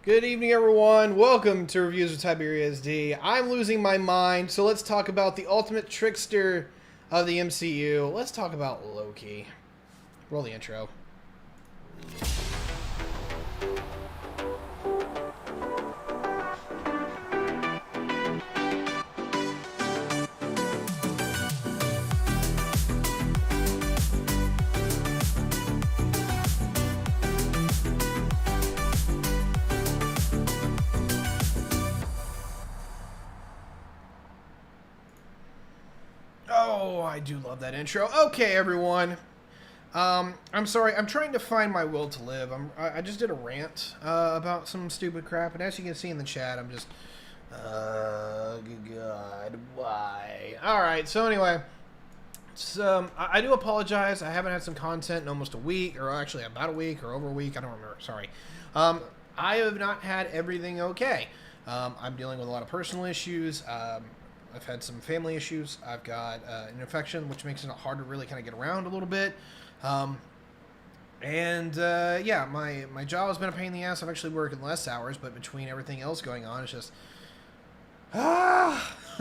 Good evening, everyone. Welcome to Reviews with Tyberius D. I'm losing my mind, so let's talk about the ultimate trickster of the MCU. Let's talk about Loki. Roll the intro. Oh, I do love that intro. Okay, everyone. I'm sorry. I'm trying to find my will to live. I just did a rant about some stupid crap, and as you can see in the chat, I'm just, God, why? All right. So anyway, I do apologize. I haven't had some content in almost a week, or actually about a week, or over a week. I don't remember. Sorry. I have not had everything okay. I'm dealing with a lot of personal issues. I've had some family issues. I've got an infection, which makes it hard to really kind of get around a little bit. Yeah, my job has been a pain in the ass. I'm actually working less hours, but between everything else going on, it's just...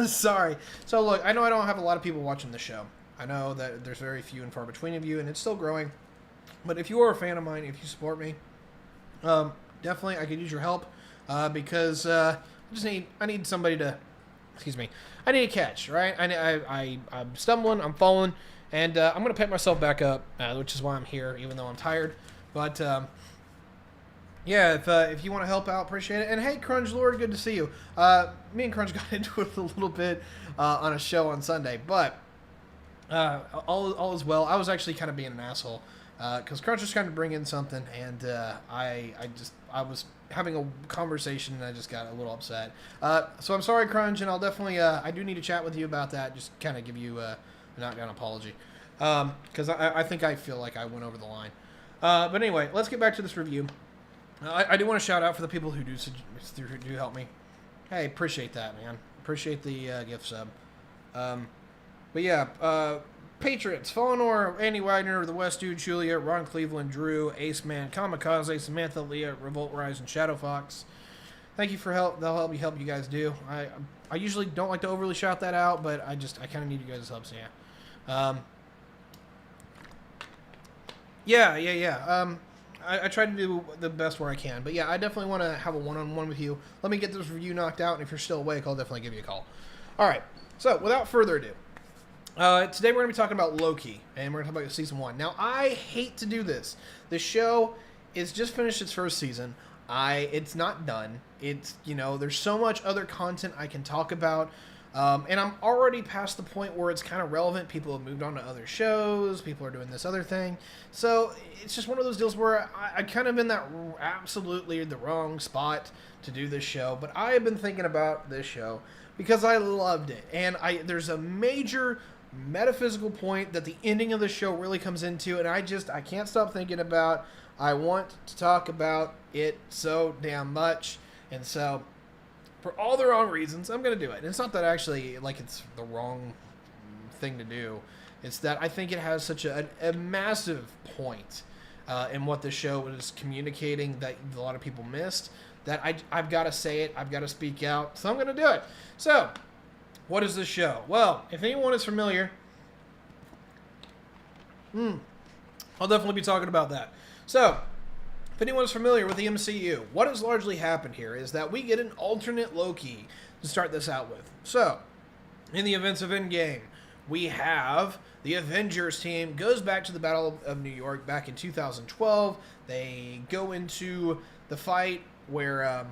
Sorry. So look, I know I don't have a lot of people watching the show. I know that there's very few and far between of you, and it's still growing. But if you are a fan of mine, if you support me, definitely I could use your help, because I need somebody to... Excuse me. I need a catch, right? I'm stumbling, I'm falling, and I'm going to pick myself back up, which is why I'm here, even though I'm tired. But, yeah, if you want to help out, appreciate it. And hey, Crunch Lord, good to see you. Me and Crunch got into it a little bit on a show on Sunday, but all is well. I was actually kind of being an asshole, because Crunch was trying to bring in something, and I was having a conversation and I just got a little upset. So I'm sorry, Crunch, and I'll definitely, I do need to chat with you about that, just kind of give you a knockdown apology. Because I think I feel like I went over the line. But anyway, let's get back to this review. I do want to shout out for the people who do help me. Hey, appreciate that, man. Appreciate the gift sub. But yeah, Patriots, Fallenor, Andy Wagner, The West Dude, Julia, Ron Cleveland, Drew, Ace Man, Kamikaze, Samantha, Leah, Revolt Rise, and Shadow Fox. Thank you for help. That'll help you guys do. I usually don't like to overly shout that out, but I kind of need you guys' help, so yeah. Yeah. I try to do the best where I can, but yeah, I definitely want to have a one-on-one with you. Let me get this review knocked out, and if you're still awake, I'll definitely give you a call. All right. So without further ado. Today we're going to be talking about Loki, and we're going to talk about Season 1. Now, I hate to do this. The show is just finished its first season. It's not done. It's, there's so much other content I can talk about, and I'm already past the point where it's kind of relevant. People have moved on to other shows. People are doing this other thing. So, it's just one of those deals where I kind of in that absolutely the wrong spot to do this show, but I have been thinking about this show because I loved it, and there's a major metaphysical point that the ending of the show really comes into, and I can't stop thinking about. I want to talk about it so damn much, and so for all the wrong reasons, I'm going to do it. And it's not that actually it's the wrong thing to do. It's that I think it has such a massive point in what the show was communicating that a lot of people missed, that I've got to say it, I've got to speak out, so I'm going to do it. So, what is this show? Well, if anyone is familiar, I'll definitely be talking about that. So, if anyone is familiar with the MCU, what has largely happened here is that we get an alternate Loki to start this out with. So, in the events of Endgame, we have the Avengers team goes back to the Battle of New York back in 2012. They go into the fight where...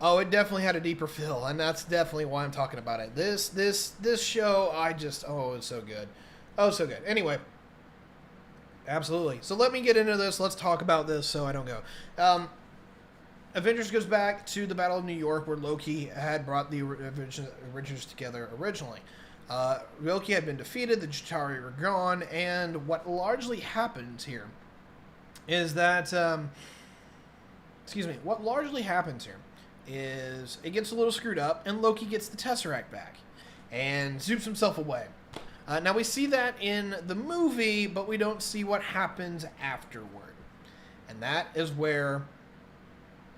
it definitely had a deeper feel, and that's definitely why I'm talking about it. This show, it's so good. Oh, so good. Anyway, absolutely. So let me get into this. Let's talk about this so I don't go. Avengers goes back to the Battle of New York where Loki had brought the Avengers together originally. Loki had been defeated, the Chitauri were gone, and what largely happens here is that... What largely happens here is it gets a little screwed up, and Loki gets the Tesseract back and zoops himself away. Now, we see that in the movie, but we don't see what happens afterward. And that is where...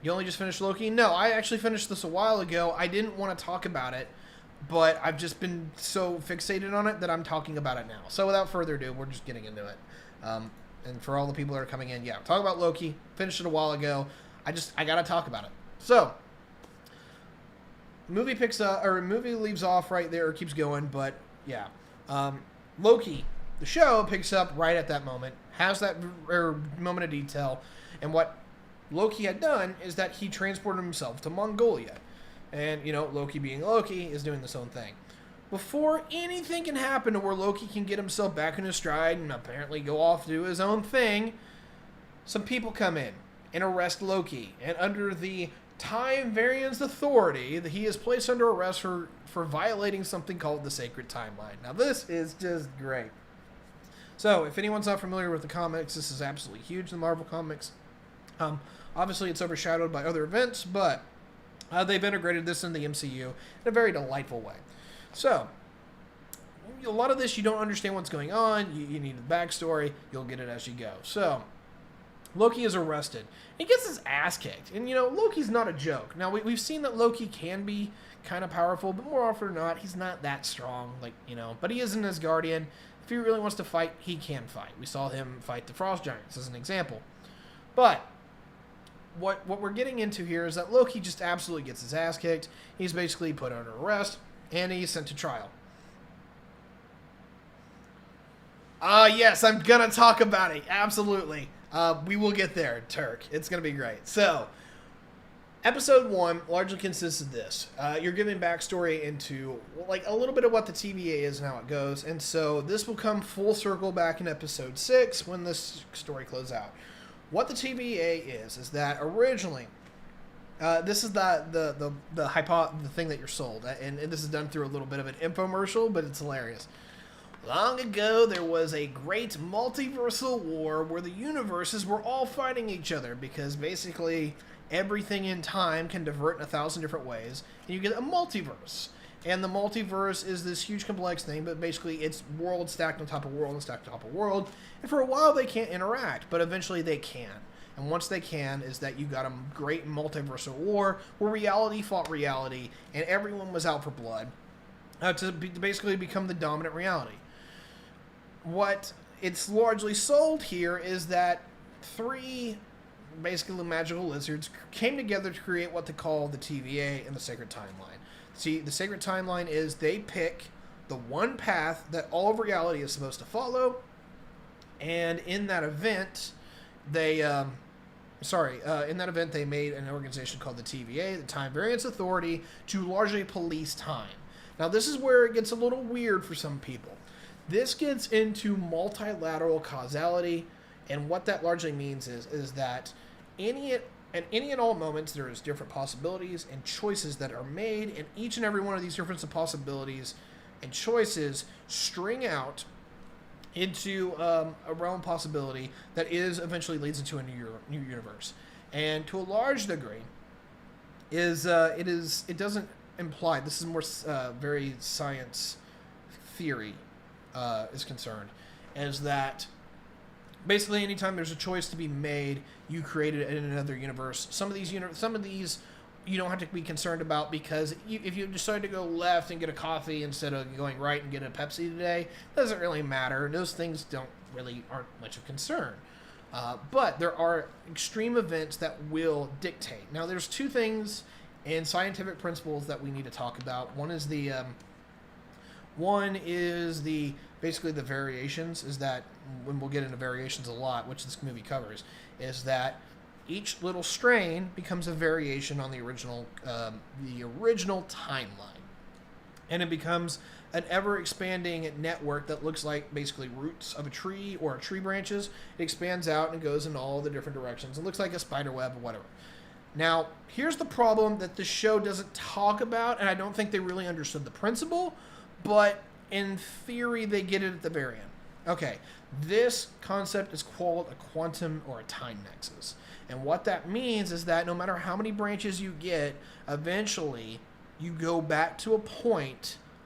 You only just finished Loki? No, I actually finished this a while ago. I didn't want to talk about it, but I've just been so fixated on it that I'm talking about it now. So without further ado, we're just getting into it. And for all the people that are coming in, yeah, talk about Loki. Finished it a while ago. I gotta talk about it. So, movie leaves off right there, or keeps going, but yeah. Loki, the show, picks up right at that moment, has that moment of detail, and what Loki had done is that he transported himself to Mongolia. And, Loki being Loki is doing this own thing. Before anything can happen to where Loki can get himself back in his stride and apparently go off to do his own thing, some people come in and arrest Loki. And under the Time Variance Authority, he is placed under arrest for violating something called the Sacred Timeline. Now, this is just great. So, if anyone's not familiar with the comics, this is absolutely huge in the Marvel Comics. Obviously, it's overshadowed by other events, but they've integrated this in the MCU in a very delightful way. So, a lot of this, you don't understand what's going on. You need the backstory. You'll get it as you go. So, Loki is arrested. He gets his ass kicked. And, Loki's not a joke. Now, we've seen that Loki can be kind of powerful, but more often than not, he's not that strong. But he is an Asgardian. If he really wants to fight, he can fight. We saw him fight the Frost Giants as an example. But what we're getting into here is that Loki just absolutely gets his ass kicked. He's basically put under arrest, and he's sent to trial. Yes, I'm going to talk about it. Absolutely. We will get there, Turk. It's going to be great. So, episode 1 largely consists of this. You're giving backstory into a little bit of what the TVA is and how it goes. And so this will come full circle back in episode 6 when this story closes out. What the TVA is that originally, this is the thing that you're sold. And this is done through a little bit of an infomercial, but it's hilarious. Long ago, there was a great multiversal war where the universes were all fighting each other because basically everything in time can divert in 1,000 different ways, and you get a multiverse. And the multiverse is this huge complex thing, but basically it's world stacked on top of world and stacked on top of world. And for a while they can't interact, but eventually they can. And once they can, is that you got a great multiversal war where reality fought reality, and everyone was out for blood to basically become the dominant reality. What it's largely sold here is that 3 basically magical lizards came together to create what they call the TVA and the Sacred Timeline. See, the Sacred Timeline is they pick the one path that all of reality is supposed to follow, and in that event, they made an organization called the TVA, the Time Variance Authority, to largely police time. Now, this is where it gets a little weird for some people. This gets into multilateral causality, and what that largely means is that any and all moments there is different possibilities and choices that are made, and each and every one of these different possibilities and choices string out into a realm possibility that eventually leads into a new universe. And to a large degree, it doesn't imply, this is more very science theory is concerned, is that basically anytime there's a choice to be made, you create it in another universe. Some of these you don't have to be concerned about, because if you decide to go left and get a coffee instead of going right and get a Pepsi today, it doesn't really matter. Those things aren't much of concern. But there are extreme events that will dictate. Now, there's 2 things in scientific principles that we need to talk about. One is basically the variations, is that, when we'll get into variations a lot, which this movie covers, is that each little strain becomes a variation on the original timeline. And it becomes an ever-expanding network that looks like basically roots of a tree or tree branches. It expands out and goes in all the different directions. It looks like a spider web or whatever. Now, here's the problem that the show doesn't talk about, and I don't think they really understood the principle, but in theory, they get it at the very end. Okay, this concept is called a quantum or a time nexus. And what that means is that no matter how many branches you get, eventually you go back to a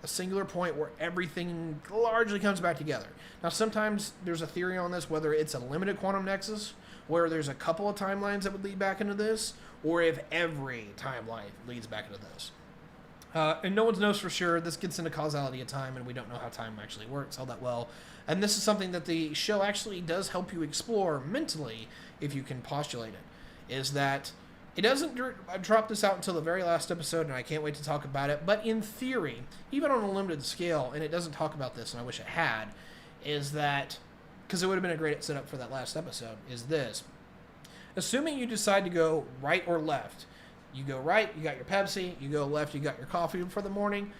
singular point where everything largely comes back together. Now, sometimes there's a theory on this, whether it's a limited quantum nexus where there's a couple of timelines that would lead back into this, or if every timeline leads back into this. And no one knows for sure. This gets into causality of time, and we don't know how time actually works all that well. And this is something that the show actually does help you explore mentally, if you can postulate it, is that it doesn't drop this out until the very last episode, and I can't wait to talk about it. But in theory, even on a limited scale, and it doesn't talk about this, and I wish it had, is that, because it would have been a great setup for that last episode, is this. Assuming you decide to go right or left, you go right, you got your Pepsi, you go left, you got your coffee for the morning.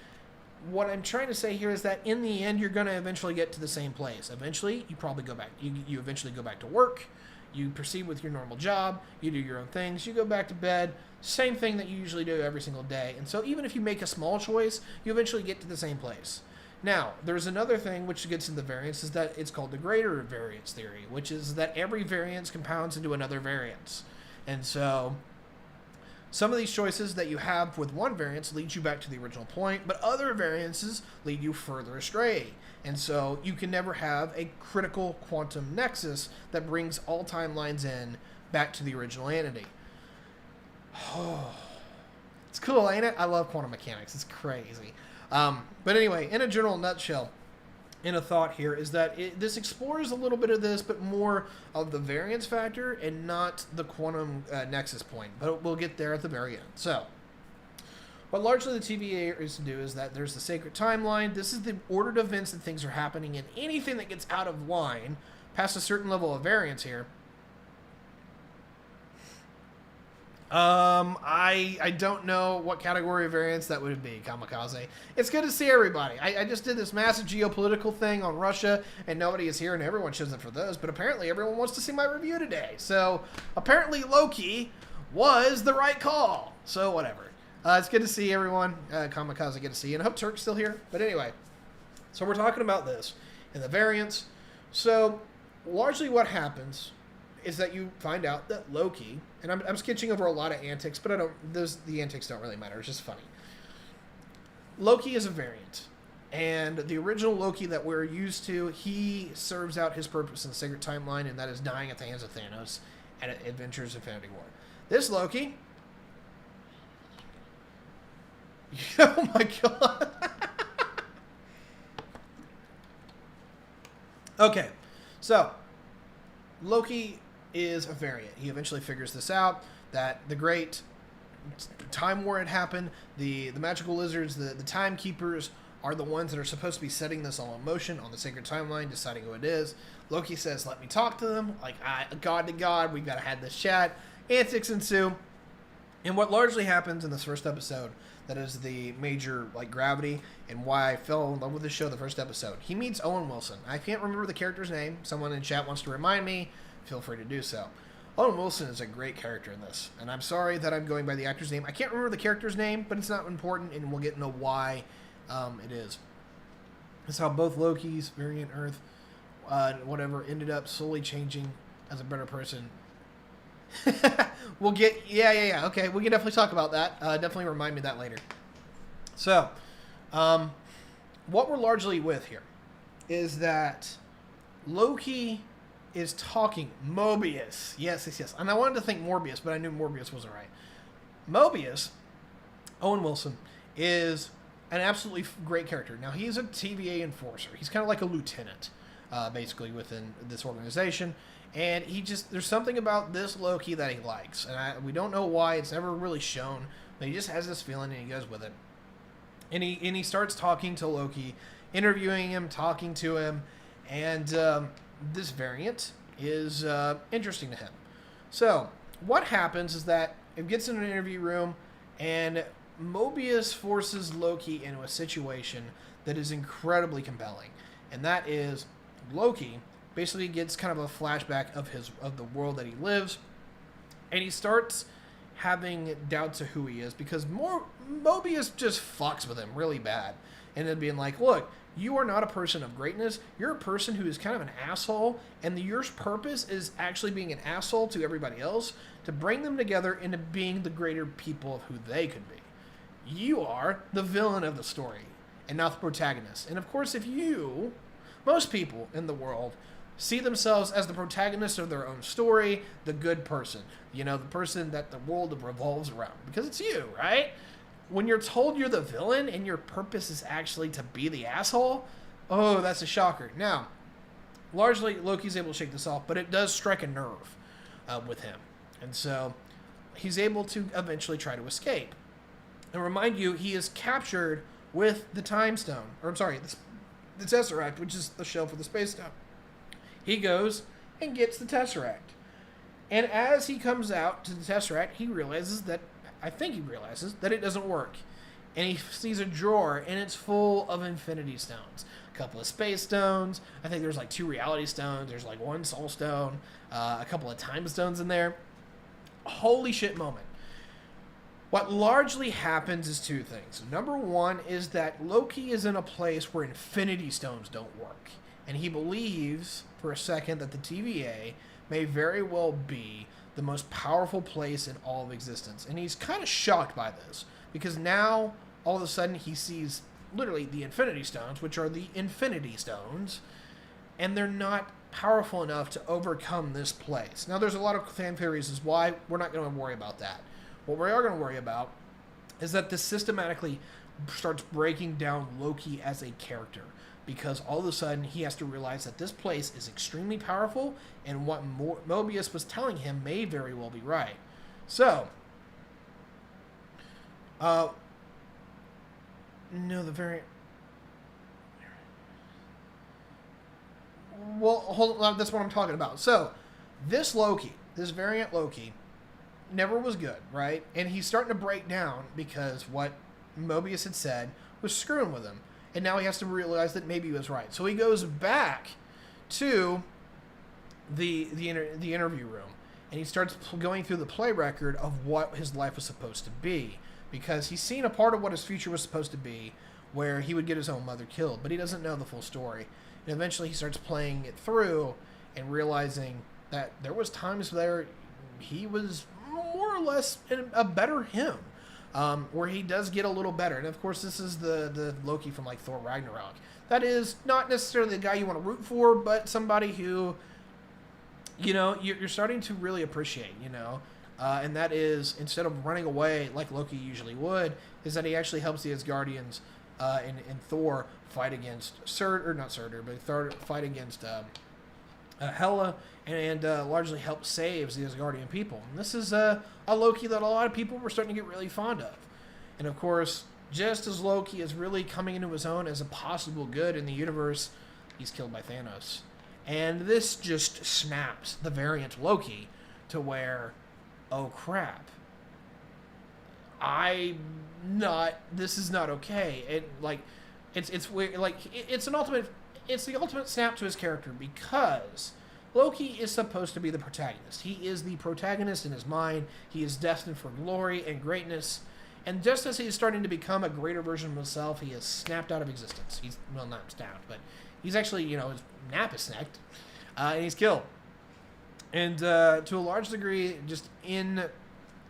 What I'm trying to say here is that in the end, you're going to eventually get to the same place. Eventually, you probably go back. You eventually go back to work. You proceed with your normal job. You do your own things. You go back to bed. Same thing that you usually do every single day. And so even if you make a small choice, you eventually get to the same place. Now, there's another thing which gets into variance, is that it's called the greater variance theory, which is that every variance compounds into another variance. And so some of these choices that you have with one variance lead you back to the original point, but other variances lead you further astray. And so you can never have a critical quantum nexus that brings all timelines in back to the original entity. Oh, it's cool, ain't it? I love quantum mechanics. It's crazy. But anyway, in a general nutshell, in a thought here, is that this explores a little bit of this, but more of the variance factor and not the quantum nexus point. But we'll get there at the very end. So, what largely the TVA is to do is that there's the sacred timeline. This is the ordered events that things are happening, and anything that gets out of line, past a certain level of variance here, I don't know what category of variance that would be, Kamikaze. It's good to see everybody. I just did this massive geopolitical thing on Russia, and nobody is here, and everyone shows up for those, but apparently everyone wants to see my review today. So, apparently Loki was the right call. So, whatever. It's good to see everyone. Kamikaze, good to see you. And I hope Turk's still here. But anyway, so we're talking about this and the variance. So, largely what happens is that you find out that Loki, and I'm sketching over a lot of antics, but the antics don't really matter. It's just funny. Loki is a variant, and the original Loki that we're used to, he serves out his purpose in the Sacred Timeline, and that is dying at the hands of Thanos at Adventures Infinity War. This Loki, oh my god. Okay, so Loki is a variant. He eventually figures this out, that the great time war had happened. The magical lizards, the timekeepers, are the ones that are supposed to be setting this all in motion on the sacred timeline, deciding who it is. Loki says, let me talk to them. Like, God to God, we gotta have this chat. Antics ensue. And what largely happens in this first episode, that is the major, gravity, and why I fell in love with this show the first episode. He meets Owen Wilson. I can't remember the character's name. Someone in chat wants to remind me. Feel free to do so. Owen Wilson is a great character in this, and I'm sorry that I'm going by the actor's name. I can't remember the character's name, but it's not important, and we'll get into why it is. It's how both Lokis, Variant Earth, whatever, ended up slowly changing as a better person. We'll get, yeah, okay, we can definitely talk about that. Definitely remind me of that later. So, what we're largely with here is that Loki is talking Mobius. Yes. And I wanted to think Morbius, but I knew Morbius wasn't right. Mobius, Owen Wilson, is an absolutely great character. Now, he's a TVA enforcer. He's kind of like a lieutenant, basically, within this organization. And there's something about this Loki that he likes. And we don't know why. It's never really shown. But he just has this feeling, and he goes with it. And he starts talking to Loki, interviewing him, talking to him. And this variant is interesting to him. So, what happens is that it gets in an interview room, and Mobius forces Loki into a situation that is incredibly compelling. And that is, Loki basically gets kind of a flashback of the world that he lives, and he starts having doubts of who he is, because Mobius just fucks with him really bad. And then being like, look, you are not a person of greatness. You're a person who is kind of an asshole, and your purpose is actually being an asshole to everybody else, to bring them together into being the greater people of who they could be. You are the villain of the story, and not the protagonist. And of course, most people in the world see themselves as the protagonist of their own story, the good person, the person that the world revolves around, because it's you, right? When you're told you're the villain and your purpose is actually to be the asshole, oh, that's a shocker. Now, largely Loki's able to shake this off, but it does strike a nerve with him, and so he's able to eventually try to escape. And remind you, he is captured with the Time Stone, or I'm sorry, the Tesseract, which is the shell for the Space Stone. He goes and gets the Tesseract. And as he comes out to the Tesseract, he realizes that it doesn't work. And he sees a drawer, and it's full of Infinity Stones. A couple of Space Stones. I think there's like 2 Reality Stones. There's like 1 Soul Stone. A couple of Time Stones in there. Holy shit moment. What largely happens is 2 things. Number 1 is that Loki is in a place where Infinity Stones don't work. And he believes for a second that the TVA may very well be the most powerful place in all of existence. And he's kind of shocked by this, because now all of a sudden he sees literally the Infinity Stones, which are the Infinity Stones, and they're not powerful enough to overcome this place. Now there's a lot of fan theories as why. We're not going to worry about that. What we are going to worry about is that this systematically starts breaking down Loki as a character, because all of a sudden he has to realize that this place is extremely powerful, and what Mobius was telling him may very well be right. So, no, the variant. Well, hold on, that's what I'm talking about. So, this variant Loki, never was good, right? And he's starting to break down because what Mobius had said was screwing with him. And now he has to realize that maybe he was right. So he goes back to the interview room, and he starts going through the play record of what his life was supposed to be, because he's seen a part of what his future was supposed to be, where he would get his own mother killed, but he doesn't know the full story. And eventually he starts playing it through and realizing that there was times there he was more or less a better him. Where he does get a little better. And of course, this is the Loki from like Thor Ragnarok. That is not necessarily the guy you want to root for, but somebody who, you're starting to really appreciate, and that is, instead of running away like Loki usually would, is that he actually helps the Asgardians in Thor fight against fight against Hela, and largely help save the Asgardian people. And this is a Loki that a lot of people were starting to get really fond of. And of course, just as Loki is really coming into his own as a possible good in the universe, he's killed by Thanos. And this just snaps the variant Loki to where, oh crap, this is not okay. It's weird. It's the ultimate snap to his character, because Loki is supposed to be the protagonist. He is the protagonist in his mind. He is destined for glory and greatness. And just as he is starting to become a greater version of himself, he is snapped out of existence. He's, well, not snapped, but he's actually, his nap is snapped, and he's killed. And to a large degree, just in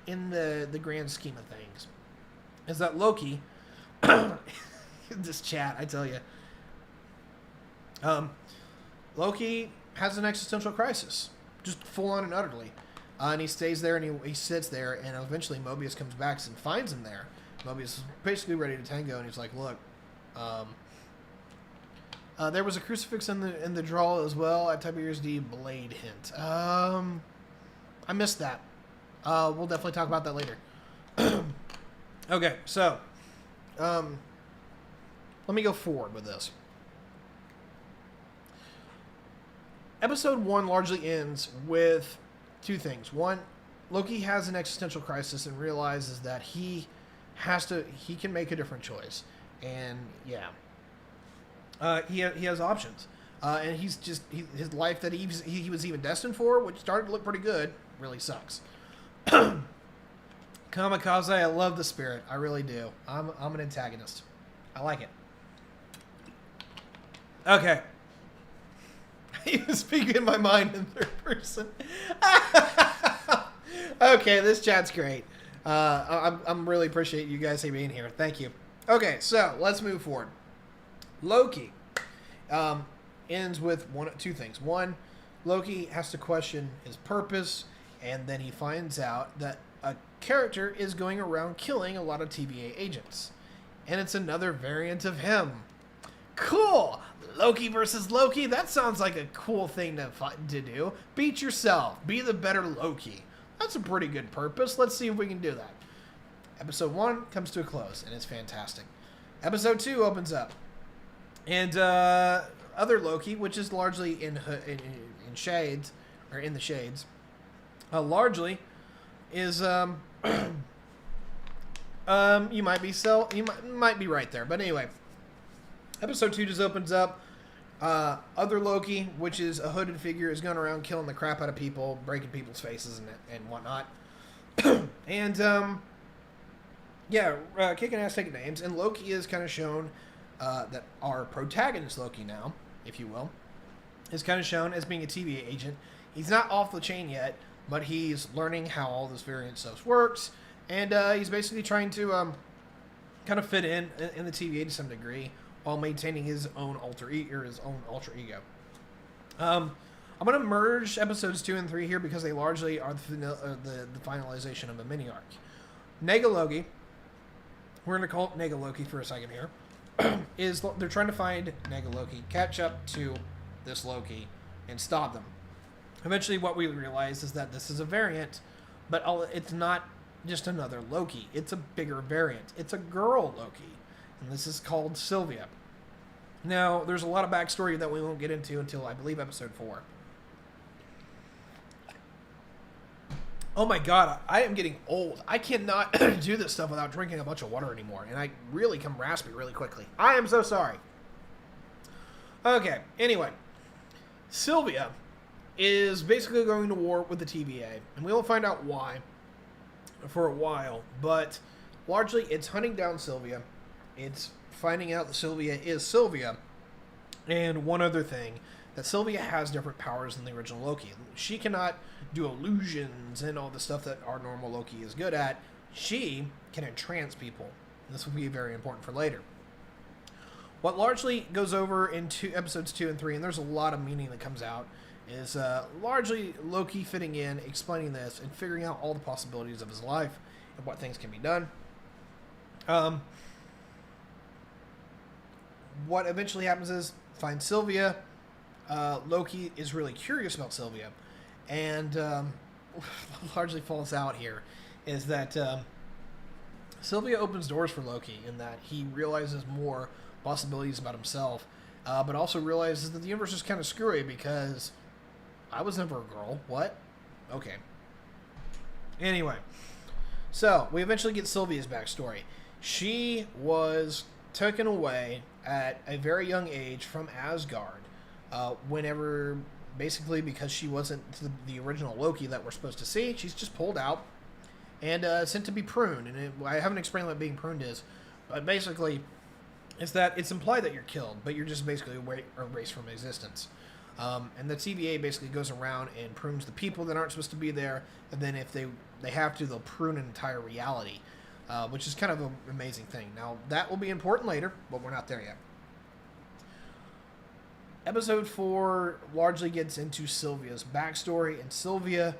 the grand scheme of things, is that Loki, this chat, I tell you, Loki has an existential crisis, just full on and utterly. And he stays there, and he sits there, and eventually Mobius comes back and finds him there. Mobius is basically ready to tango, and he's like, look, there was a crucifix in the draw as well at Tyberius D. Blade hint. I missed that. We'll definitely talk about that later. Okay, so let me go forward with this. Episode 1 largely ends with 2 things. One, Loki has an existential crisis and realizes that he can make a different choice. And yeah, he has options. And his life that he was even destined for, which started to look pretty good, really sucks. Kamikaze, I love the spirit. I really do. I'm an antagonist. I like it. Okay. I was speaking in my mind in third person. Okay, this chat's great. I'm really appreciate you guys being here. Thank you. Okay, so let's move forward. Loki. ends with two things. One, Loki has to question his purpose, and then he finds out that a character is going around killing a lot of TVA agents. And it's another variant of him. Cool! Loki versus Loki? That sounds like a cool thing to do. Beat yourself. Be the better Loki. That's a pretty good purpose. Let's see if we can do that. Episode 1 comes to a close, and it's fantastic. Episode 2 opens up. And other Loki, which is largely in shades, or in the shades, largely is you might be right there, but anyway, episode 2 just opens up. Other Loki, which is a hooded figure, is going around killing the crap out of people, breaking people's faces and whatnot, and kicking ass, taking names. And Loki is kind of shown that our protagonist Loki now, if you will, is kind of shown as being a TVA agent. He's not off the chain yet, but he's learning how all this variant stuff works, and he's basically trying to kind of fit in the TVA to some degree while maintaining his own alter ego. I'm going to merge episodes 2 and 3 here because they largely are the finalization of a mini arc. Nega Loki, we're going to call it Nega Loki for a second here, is they're trying to find Nega Loki, catch up to this Loki, and stop them. Eventually what we realize is that this is a variant, but it's not just another Loki. It's a bigger variant. It's a girl Loki, and this is called Silvia. Now, there's a lot of backstory that we won't get into until, I believe, episode 4. Oh my god, I am getting old. I cannot do this stuff without drinking a bunch of water anymore, and I really come raspy really quickly. I am so sorry. Okay, anyway. Silvia is basically going to war with the TVA, and we will find out why for a while, but largely it's hunting down Silvia. It's finding out that Silvia is Silvia, and one other thing, that Silvia has different powers than the original Loki. She cannot do illusions and all the stuff that our normal Loki is good at. She can entrance people. This will be very important for later. What largely goes over into episodes 2 and 3, and there's a lot of meaning that comes out, is largely Loki fitting in, explaining this, and figuring out all the possibilities of his life and what things can be done. What eventually happens is, find Silvia. Loki is really curious about Silvia, and largely falls out here is that Silvia opens doors for Loki in that he realizes more possibilities about himself, but also realizes that the universe is kind of screwy because I was never a girl. What? Okay. Anyway, so we eventually get Silvia's backstory. She was taken away at a very young age from Asgard. Whenever, basically because she wasn't the original Loki that we're supposed to see, she's just pulled out and sent to be pruned. And I haven't explained what being pruned is, but basically it's that it's implied that you're killed, but you're just basically erased from existence. And the TVA basically goes around and prunes the people that aren't supposed to be there, and then if they have to, they'll prune an entire reality, which is kind of an amazing thing. Now, that will be important later, but we're not there yet. Episode 4 largely gets into Silvia's backstory, and Silvia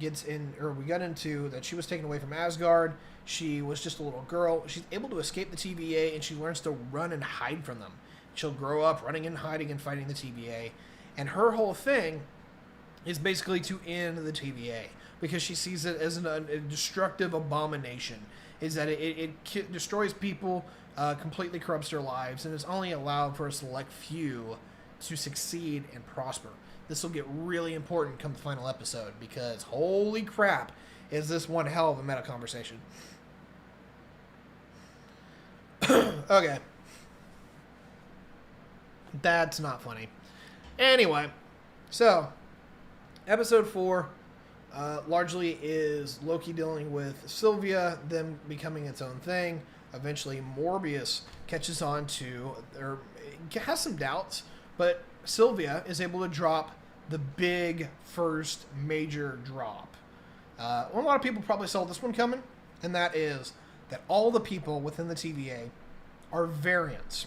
we got into that she was taken away from Asgard. She was just a little girl. She's able to escape the TVA, and she learns to run and hide from them. She'll grow up running and hiding and fighting the TVA, and her whole thing is basically to end the TVA, because she sees it as a destructive abomination, is that it destroys people, completely corrupts their lives, and is only allowed for a select few to succeed and prosper. This will get really important come the final episode, because holy crap, is this one hell of a meta conversation. Okay. That's not funny. Anyway, so episode 4 largely is Loki dealing with Silvia, them becoming its own thing. Eventually Morbius catches on to, or has some doubts, but Silvia is able to drop the big first major drop. A lot of people probably saw this one coming, and that is that all the people within the TVA are variants.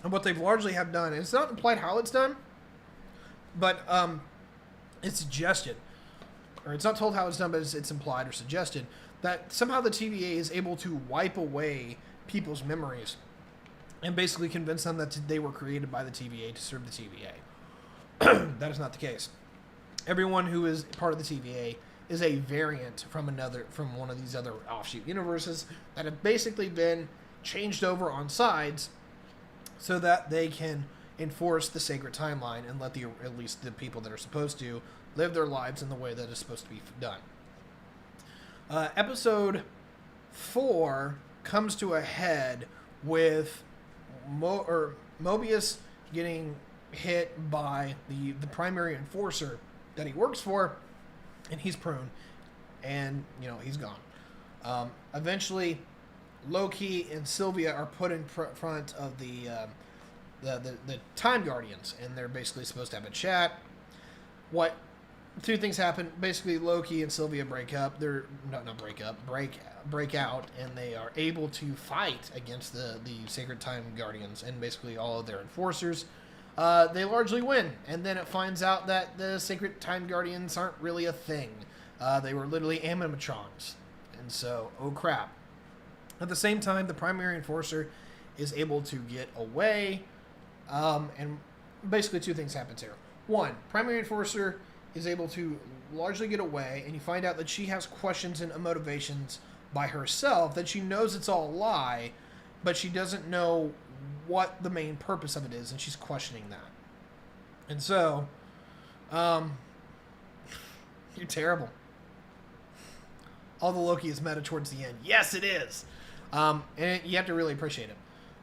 And what they've largely have done, and it's not implied how it's done, But it's suggested, or it's not told how it's done, but it's implied or suggested that somehow the TVA is able to wipe away people's memories and basically convince them that they were created by the TVA to serve the TVA. That is not the case. Everyone who is part of the TVA is a variant from one of these other offshoot universes that have basically been changed over on sides so that they can enforce the sacred timeline and let at least the people that are supposed to live their lives in the way that is supposed to be done. Episode 4 comes to a head with Mobius getting hit by the primary enforcer that he works for, and he's pruned, and he's gone. Eventually, Loki and Silvia are put in front of the Time Guardians, and they're basically supposed to have a chat. Two things happen. Basically, Loki and Silvia break up. Break out, and they are able to fight against the Sacred Time Guardians and basically all of their enforcers. They largely win, and then it finds out that the Sacred Time Guardians aren't really a thing. They were literally animatrons, and so, oh crap. At the same time, the primary enforcer is able to get away, and basically two things happen here. One, primary enforcer is able to largely get away, and you find out that she has questions and motivations by herself, that she knows it's all a lie, but she doesn't know what the main purpose of it is, and she's questioning that. And so, you're terrible. All the Loki is meta towards the end. Yes, it is. And you have to really appreciate it.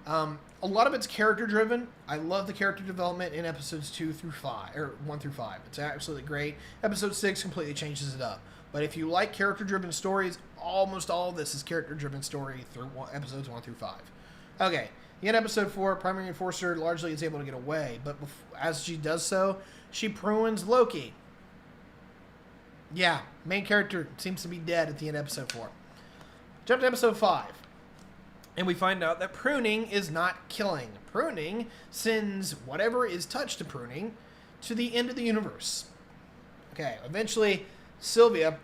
A lot of it's character driven. I love the character development in episodes 1 through 5. It's absolutely great. Episode 6 completely changes it up. But if you like character driven stories, almost all of this is character driven story through episodes 1 through 5. Okay, in episode 4, primary enforcer largely is able to get away, but as she does so, she prunes Loki. Yeah, main character seems to be dead at the end of episode 4. Jump to episode 5. And we find out that pruning is not killing. Pruning sends whatever is touched to pruning to the end of the universe. Okay, eventually Silvia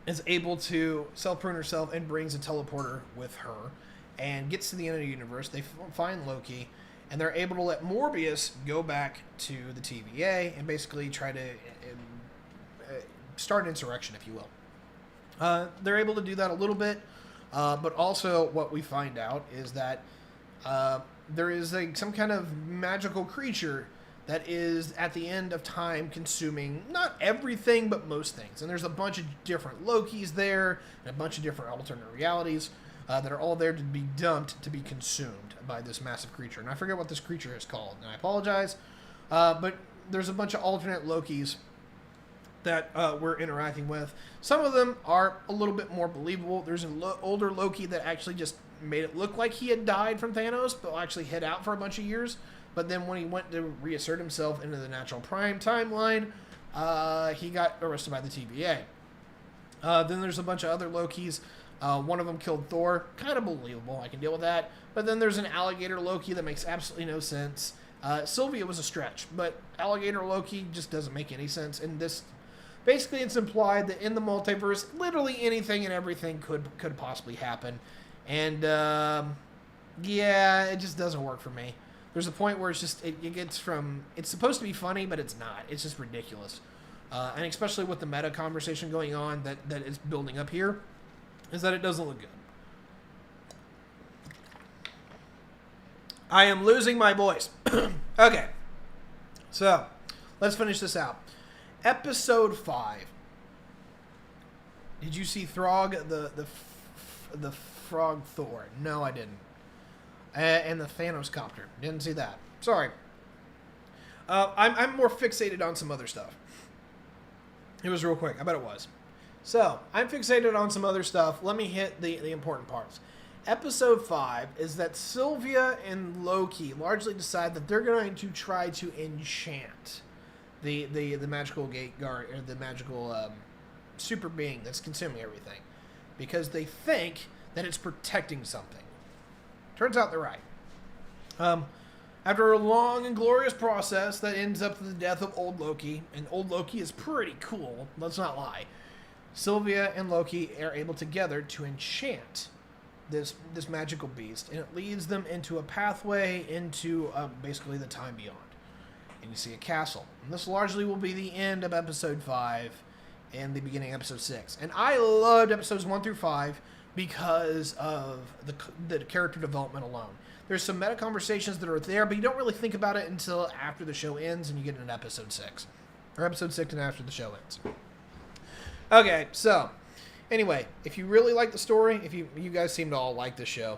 is able to self-prune herself and brings a teleporter with her and gets to the end of the universe. They find Loki, and they're able to let Morbius go back to the TVA and basically try to start an insurrection, if you will. They're able to do that a little bit. But also what we find out is that there is some kind of magical creature that is at the end of time consuming not everything but most things. And there's a bunch of different Lokis there and a bunch of different alternate realities that are all there to be dumped to be consumed by this massive creature. And I forget what this creature is called, and I apologize. But there's a bunch of alternate Lokis that we're interacting with. Some of them are a little bit more believable. There's an older Loki that actually just made it look like he had died from Thanos, but actually hid out for a bunch of years. But then when he went to reassert himself into the natural prime timeline, he got arrested by the TVA. Then there's a bunch of other Lokis. One of them killed Thor. Kind of believable. I can deal with that. But then there's an alligator Loki that makes absolutely no sense. Silvia was a stretch, but alligator Loki just doesn't make any sense. And this... Basically, it's implied that in the multiverse, literally anything and everything could possibly happen. And, yeah, it just doesn't work for me. There's a point where it gets from... It's supposed to be funny, but it's not. It's just ridiculous. And especially with the meta conversation going on that is building up here, is that it doesn't look good. I am losing my voice. Okay. So, let's finish this out. Episode 5. Did you see Throg, the frog Thor? No, I didn't. And the Thanos copter. Didn't see that. Sorry. I'm more fixated on some other stuff. It was real quick. I bet it was. So, I'm fixated on some other stuff. Let me hit the important parts. Episode 5 is that Silvia and Loki largely decide that they're going to try to enchant the magical gate guard, or the magical super being that's consuming everything, because they think that it's protecting something. Turns out they're right. After a long and glorious process that ends up with the death of old Loki, and old Loki is pretty cool, let's not lie, Silvia and Loki are able together to enchant this magical beast, and it leads them into a pathway into basically the time beyond. And you see a castle. And this largely will be the end of episode 5 and the beginning of episode 6. And I loved episodes 1 through 5 because of the character development alone. There's some meta conversations that are there, but you don't really think about it until after the show ends and you get into episode 6. Or episode 6 and after the show ends. Okay, so anyway, if you really like the story, if you guys seem to all like this show,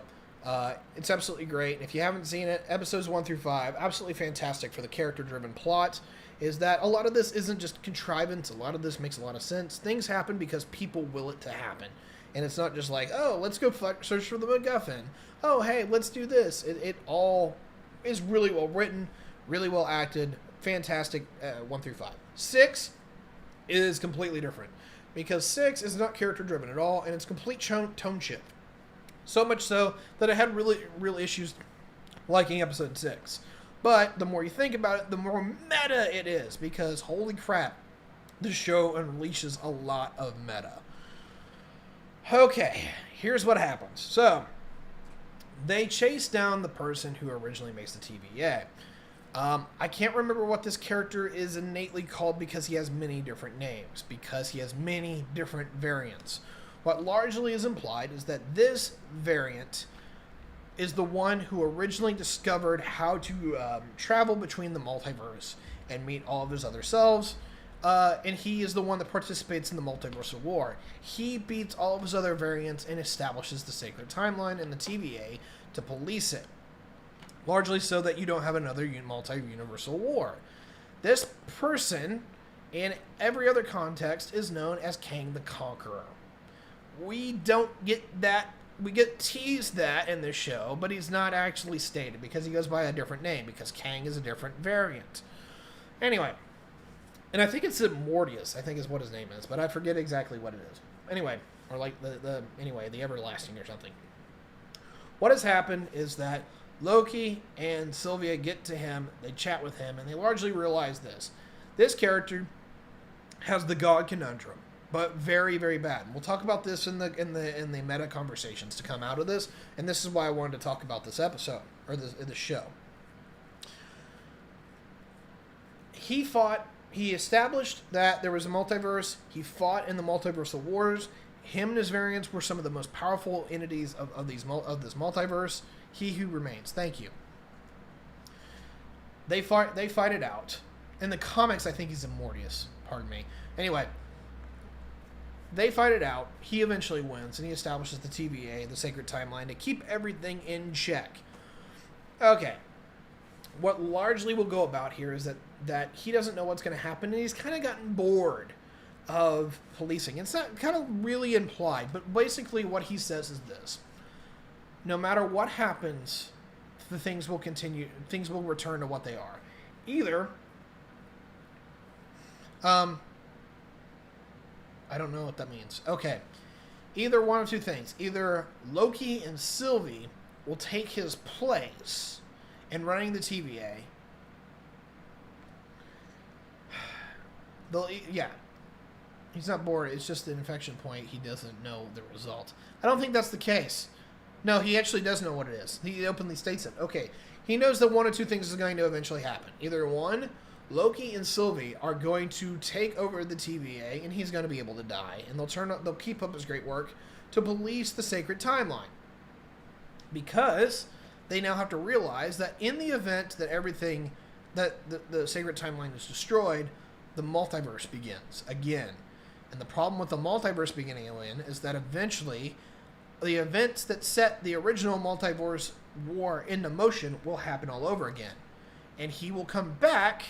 it's absolutely great. And if you haven't seen it, episodes 1 through 5, absolutely fantastic for the character-driven plot, is that a lot of this isn't just contrivance. A lot of this makes a lot of sense. Things happen because people will it to happen. And it's not just like, oh, let's go search for the MacGuffin. Oh, hey, let's do this. It all is really well written, really well acted, fantastic 1 through 5. 6 is completely different. Because 6 is not character-driven at all, and it's complete tone shift. So much so that I had real issues liking episode 6. But the more you think about it, the more meta it is. Because, holy crap, this show unleashes a lot of meta. Okay, here's what happens. So, they chase down the person who originally makes the TVA. I can't remember what this character is innately called because he has many different names, because he has many different variants. What largely is implied is that this variant is the one who originally discovered how to travel between the multiverse and meet all of his other selves, and he is the one that participates in the multiversal war. He beats all of his other variants and establishes the sacred timeline and the TVA to police it. Largely so that you don't have another multi-universal war. This person, in every other context, is known as Kang the Conqueror. We don't get that. We get teased that in this show, but he's not actually stated because he goes by a different name, because Kang is a different variant. Anyway, and I think it's Mortius, I think is what his name is, but I forget exactly what it is. Anyway, or like the Everlasting or something. What has happened is that Loki and Silvia get to him, they chat with him, and they largely realize this. This character has the God conundrum, but very, very bad. And we'll talk about this in the meta conversations to come out of this, and this is why I wanted to talk about this episode, or the show. He established that there was a multiverse. He fought in the multiversal wars. Him and his variants were some of the most powerful entities of this multiverse. He who remains. Thank you. They fight it out. In the comics, I think he's Mortius. Pardon me. Anyway, they fight it out. He eventually wins, and he establishes the TVA, the sacred timeline, to keep everything in check. Okay. What largely will go about here is that he doesn't know what's going to happen, and he's kind of gotten bored of policing. It's not kind of really implied, but basically what he says is this. No matter what happens, the things will continue. Things will return to what they are. Either, I don't know what that means. Okay. Either one of two things. Either Loki and Sylvie will take his place in running the TVA. Yeah. He's not bored. It's just an infection point. He doesn't know the result. I don't think that's the case. No, he actually does know what it is. He openly states it. Okay. He knows that one or two things is going to eventually happen. Either one, Loki and Sylvie are going to take over the TVA, and he's going to be able to die. And they'll keep up his great work to police the sacred timeline. Because they now have to realize that in the event that the sacred timeline is destroyed, the multiverse begins again. And the problem with the multiverse beginning again is that eventually the events that set the original multiverse war into motion will happen all over again. And he will come back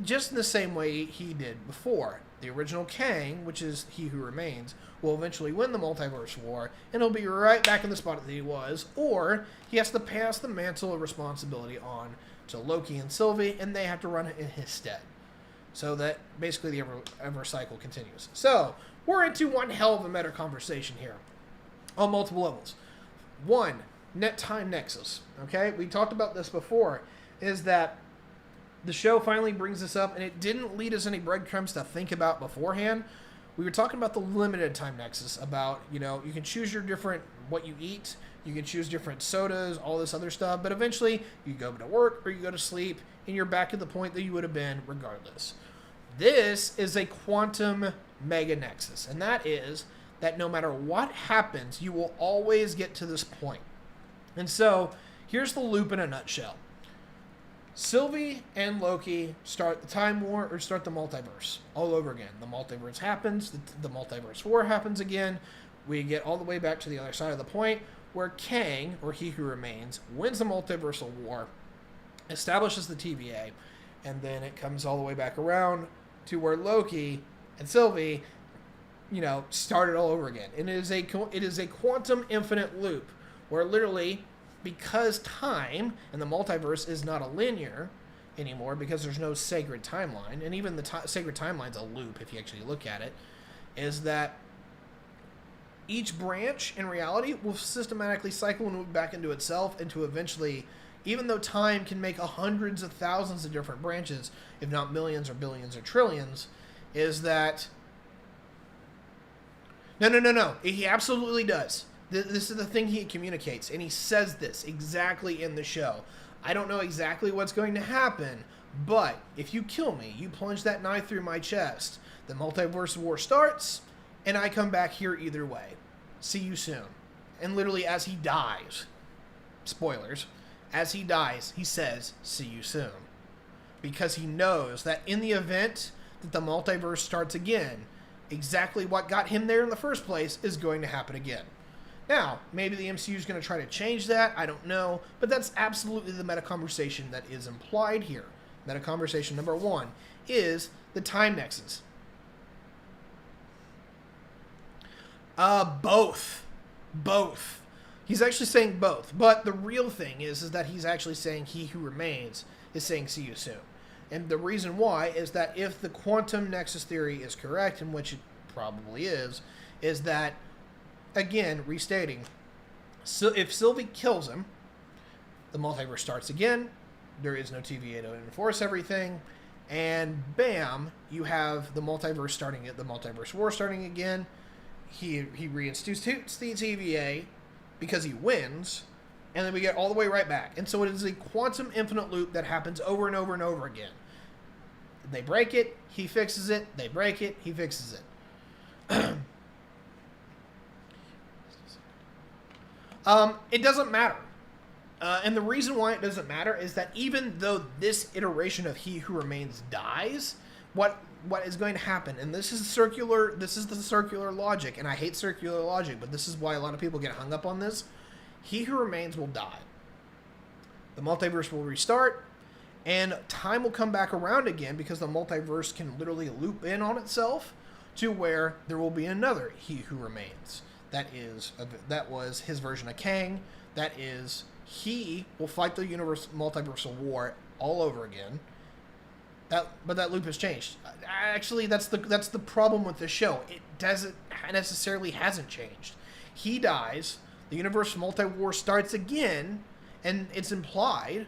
just in the same way he did before. The original Kang, which is He Who Remains, will eventually win the multiverse war, and he'll be right back in the spot that he was, or he has to pass the mantle of responsibility on to Loki and Sylvie, and they have to run it in his stead. So that basically the ever cycle continues. So, we're into one hell of a meta conversation here. On multiple levels. One, net time nexus. Okay? We talked about this before. is that the show finally brings this up, and it didn't lead us any breadcrumbs to think about beforehand. We were talking about the limited time nexus, about, you can choose your different, what you eat, you can choose different sodas, all this other stuff, but eventually you go to work or you go to sleep, and you're back at the point that you would have been regardless. This is a quantum mega nexus, and that is that no matter what happens, you will always get to this point. And so, here's the loop in a nutshell. Sylvie and Loki start the time war, or start the multiverse all over again. The multiverse happens, the multiverse war happens again. We get all the way back to the other side of the point where Kang, or He Who Remains, wins the multiversal war, establishes the TVA, and then it comes all the way back around to where Loki and Sylvie, start it all over again. And it is a quantum infinite loop where literally, because time and the multiverse is not a linear anymore, because there's no sacred timeline, and even the sacred timeline's a loop if you actually look at it, is that each branch in reality will systematically cycle and move back into itself, and to eventually, even though time can make hundreds of thousands of different branches, if not millions or billions or trillions, is that no, he absolutely does. This is the thing he communicates, and he says this exactly in the show. I don't know exactly what's going to happen, but if you kill me, you plunge that knife through my chest, the multiverse war starts, and I come back here either way. See you soon. And literally as he dies, spoilers, as he dies, he says, see you soon. Because he knows that in the event that the multiverse starts again, exactly what got him there in the first place is going to happen again. Now, maybe the MCU is going to try to change that. I don't know. But that's absolutely the meta conversation that is implied here. Meta conversation number one is the time nexus. Both. He's actually saying both. But the real thing is that he's actually saying He Who Remains is saying see you soon. And the reason why is that if the quantum nexus theory is correct, and which it probably is that, again, restating, so if Sylvie kills him, the multiverse starts again, there is no TVA to enforce everything, and bam, you have the multiverse starting at the multiverse war starting again. He reinstitutes the TVA because he wins, and then we get all the way right back. And so it is a quantum infinite loop that happens over and over and over again. They break it, he fixes it, they break it, he fixes it. It doesn't matter. And the reason why it doesn't matter is that even though this iteration of He Who Remains dies, what is going to happen, and this is the circular logic, and I hate circular logic, but this is why a lot of people get hung up on this. He Who Remains will die. The multiverse will restart, and time will come back around again because the multiverse can literally loop in on itself to where there will be another He Who Remains. That was his version of Kang. That is, he will fight the multiversal war all over again. But that loop has changed. Actually, that's the problem with this show. It doesn't necessarily hasn't changed. He dies, the universal multi-war starts again, and it's implied,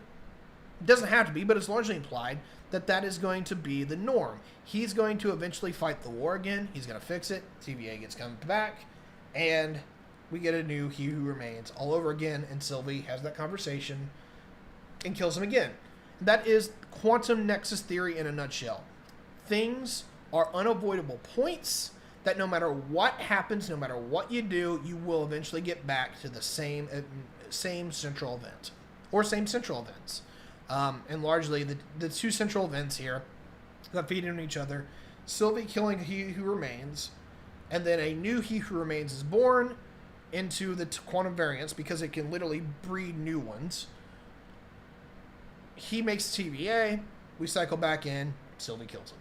it doesn't have to be, but it's largely implied, that is going to be the norm. He's going to eventually fight the war again. He's going to fix it. TVA gets come back, and we get a new He Who Remains all over again, and Sylvie has that conversation and kills him again. That is quantum nexus theory in a nutshell. Things are unavoidable points that no matter what happens, no matter what you do, you will eventually get back to the same central event, or same central events. And largely, the two central events here that feed into each other, Sylvie killing He Who Remains, and then a new He Who Remains is born into the quantum variance because it can literally breed new ones. He makes TVA, we cycle back in, Sylvie kills him.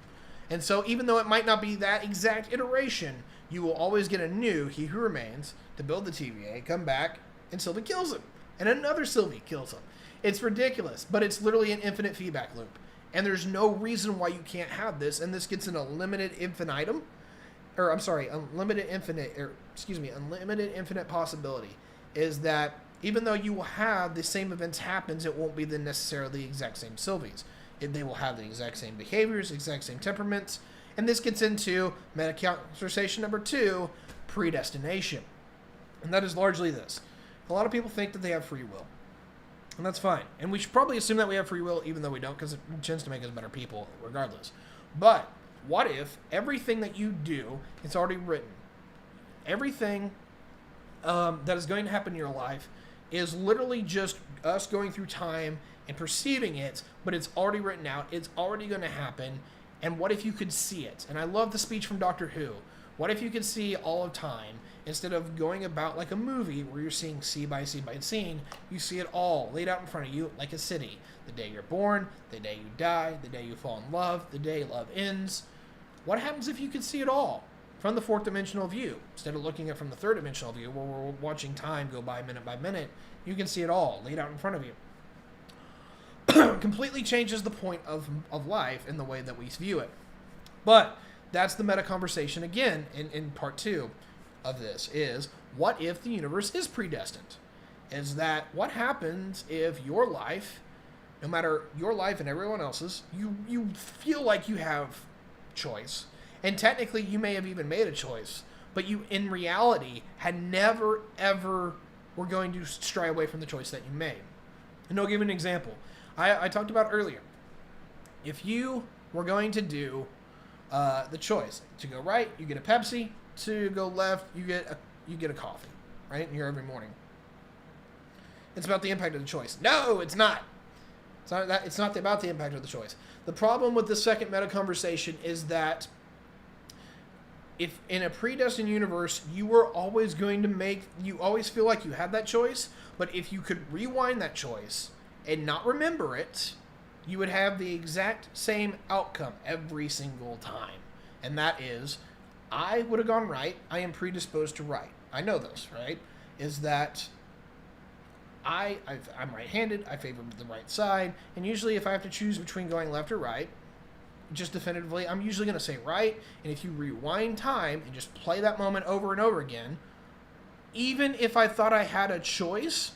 And so even though it might not be that exact iteration, you will always get a new He Who Remains to build the TVA, come back, and Sylvie kills him. And another Sylvie kills him. It's ridiculous, but it's literally an infinite feedback loop. And there's no reason why you can't have this, and this gets an unlimited infinite infinite possibility, is that Even though you will have the same events happens, it won't be the necessarily exact same Sylvies. They will have the exact same behaviors, exact same temperaments. And this gets into meta-conversation number 2, predestination. And that is largely this. A lot of people think that they have free will. And that's fine. And we should probably assume that we have free will, even though we don't, because it tends to make us better people regardless. But what if everything that you do is already written? Everything that is going to happen in your life is literally just us going through time and perceiving it, but it's already written out. It's already going to happen. And what if you could see it? And I love the speech from Doctor Who. What if you could see all of time instead of going about like a movie where you're seeing scene by scene by scene? You see it all laid out in front of you like a city. The day you're born, the day you die, the day you fall in love, the day love ends. What happens if you could see it all from the 4th dimensional view instead of looking at it from the 3rd dimensional view where we're watching time go by minute? You can see it all laid out in front of you. Completely changes the point of life in the way that we view it. But that's the meta conversation again in part 2 of this is, what if the universe is predestined? Is that what happens if your life, no matter your life and everyone else's, you feel like you have choice. And technically you may have even made a choice, but you in reality had never ever were going to stray away from the choice that you made. And I'll give you an example. I talked about earlier. If you were going to do the choice to go right, you get a Pepsi. To go left, you get a coffee, right? Here every morning. It's about the impact of the choice. No, it's not. It's not about the impact of the choice. The problem with the second meta conversation is that if in a predestined universe, you always feel like you had that choice, but if you could rewind that choice and not remember it, you would have the exact same outcome every single time. And that is, I would have gone right. I am predisposed to right. I know this, right? Is that I'm right-handed. I favor the right side. And usually if I have to choose between going left or right, just definitively, I'm usually going to say right. And if you rewind time and just play that moment over and over again, even if I thought I had a choice,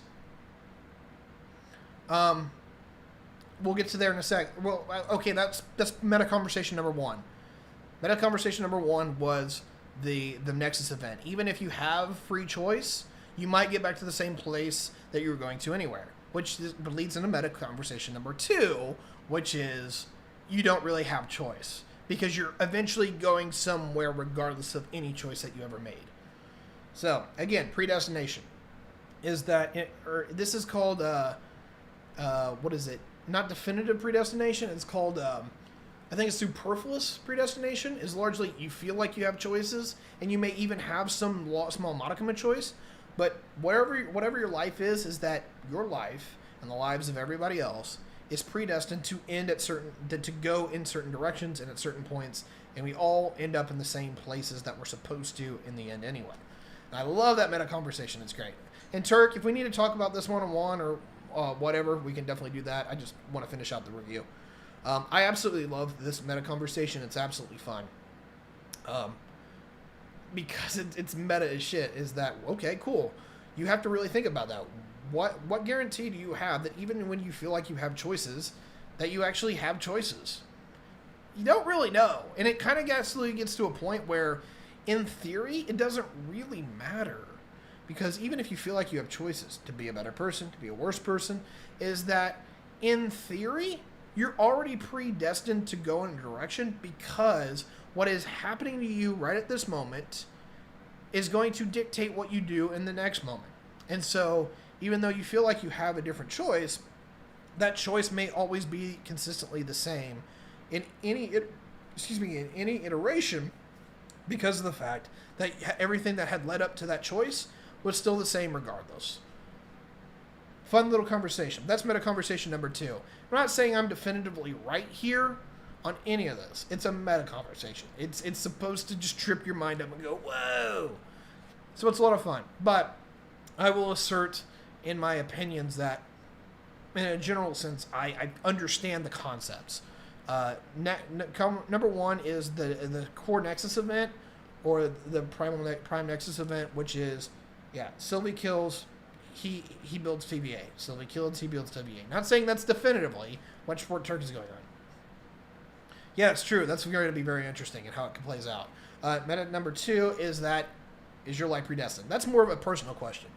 we'll get to there in a sec. Well, okay, that's meta conversation number 1. Meta conversation number 1 was the Nexus event. Even if you have free choice, you might get back to the same place that you were going to anywhere, which leads into meta conversation number 2, which is you don't really have choice because you're eventually going somewhere regardless of any choice that you ever made. So again, predestination is that this is called what is it? Not definitive predestination. It's called I think it's superfluous predestination. Is largely you feel like you have choices, and you may even have some small modicum of choice. But whatever your life is that your life and the lives of everybody else is predestined to end to go in certain directions and at certain points, and we all end up in the same places that we're supposed to in the end anyway. And I love that meta conversation. It's great. And Turk, if we need to talk about this one-on-one or whatever, we can definitely do that. I just want to finish out the review. I absolutely love this meta conversation. It's absolutely fun. Because it's meta as shit, is that, okay, cool. You have to really think about that. What guarantee do you have that even when you feel like you have choices, that you actually have choices? You don't really know. And it kind of gets to a point where, in theory, it doesn't really matter. Because even if you feel like you have choices to be a better person, to be a worse person, is that, in theory, you're already predestined to go in a direction because what is happening to you right at this moment is going to dictate what you do in the next moment. And so, even though you feel like you have a different choice, that choice may always be consistently the same in any iteration because of the fact that everything that had led up to that choice was still the same regardless. Fun little conversation. That's meta conversation number 2. I'm not saying I'm definitively right here on any of this. It's a meta conversation. It's supposed to just trip your mind up and go, whoa. So it's a lot of fun. But I will assert in my opinions that in a general sense, I understand the concepts. Number 1 is the core Nexus event, or the prime Nexus event, which is, Sylvia kills he builds TVA. Sylvia kills, he builds TVA. Not saying that's definitively what Sport Turk is going on. Yeah, it's true. That's going to be very interesting and how it plays out. Meta number 2 is that, is your life predestined? That's more of a personal question.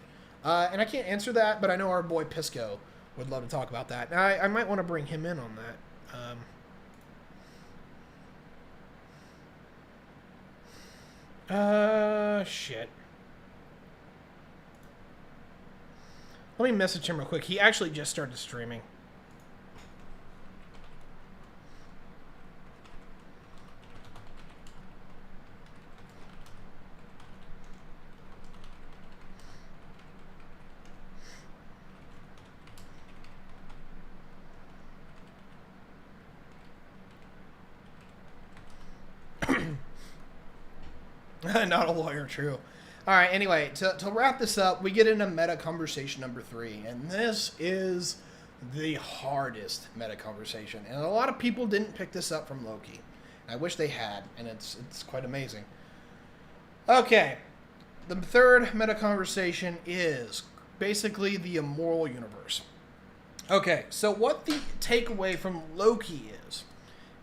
And I can't answer that, but I know our boy Pisco would love to talk about that. Now, I might want to bring him in on that. Shit. Let me message him real quick. He actually just started streaming. Not a lawyer, true. All right, anyway, to wrap this up, we get into meta conversation number 3, and this is the hardest meta conversation, and a lot of people didn't pick this up from Loki. I wish they had, and it's quite amazing. Okay, the third meta conversation is basically the Immoral Universe. Okay, so what the takeaway from Loki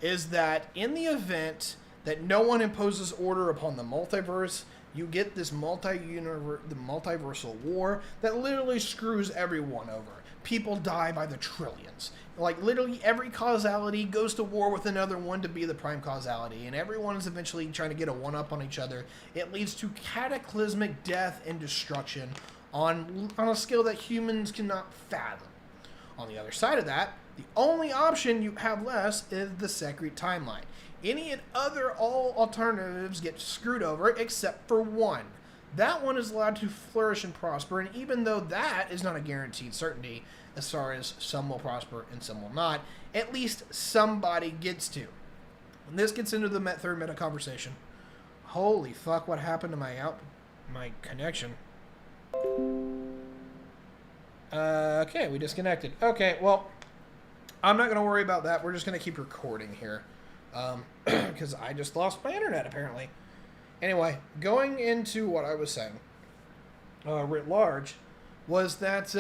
is that in the event that no one imposes order upon the multiverse, you get this multiversal war that literally screws everyone over. People die by the trillions. Like, literally every causality goes to war with another one to be the prime causality, and everyone is eventually trying to get a one-up on each other. It leads to cataclysmic death and destruction on a scale that humans cannot fathom. On the other side of that, the only option you have left is the secret timeline. Any and all alternatives get screwed over except for one. That one is allowed to flourish and prosper, and even though that is not a guaranteed certainty, as far as some will prosper and some will not, at least somebody gets to. And this gets into the third meta conversation. Holy fuck, what happened to my connection? Okay, we disconnected. Okay, well, I'm not going to worry about that. We're just going to keep recording here. Because I just lost my internet, apparently. Anyway, going into what I was saying, writ large, was that,